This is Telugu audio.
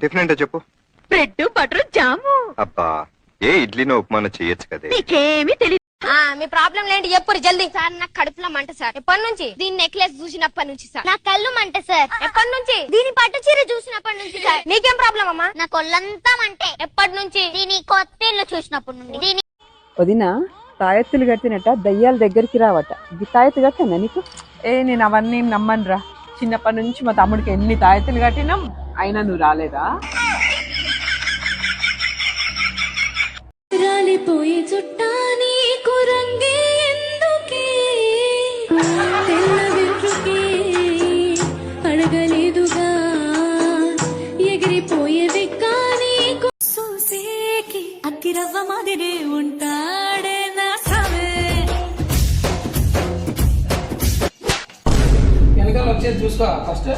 టిఫిన్ ఏంటో చెప్పు. బ్రెడ్ బటర్ జాము. అబ్బా, ఏ ఇడ్లీనో ఉప్మానో చేయొచ్చు కదే. నీకేమీ తెలియదు. మీ ప్రాబ్లం ఏంటి చెప్పు జల్దీ. సార్ నాకు కడుపులో మంట సార్. ఎప్పటి నుంచి? దీని నెక్లెస్ చూసినప్పటి నుంచి సార్. నా కళ్ళు మంట సార్. ఎప్పటి నుంచి? దీని పట్టు చీర చూసినప్పటి నుంచి సార్. నీకేం ప్రాబ్లం అమ్మా? నా కొల్లంతా మంటే. ఎప్పటి నుంచి? దీని కొత్త ఇల్లు చూసినప్పటి నుండి. దీని వదినా తాయెత్తులు కట్టినట్ట దయ్యాల దగ్గరికి రావట. ఇది తాయెత్తు కట్టా నీకు? నేను అవన్నీ నమ్మనురా. చిన్నప్పటి నుంచి మా తమ్ముడికి ఎన్ని తాయెత్తులు కట్టినాం, అయినా నువ్వు రాలేదా? రాలిపోయి చుట్టాని కురంగే ఎందుకే తెల్ల వెంట్రుకే అడగలేదుగా ఎగిరిపోయే వెక్కాని చూసేకి అక్కిరవ్వ మాదిరే ఉంటాడే నా సవే. వెనకాల వచ్చేది చూసుకో ఫస్ట్.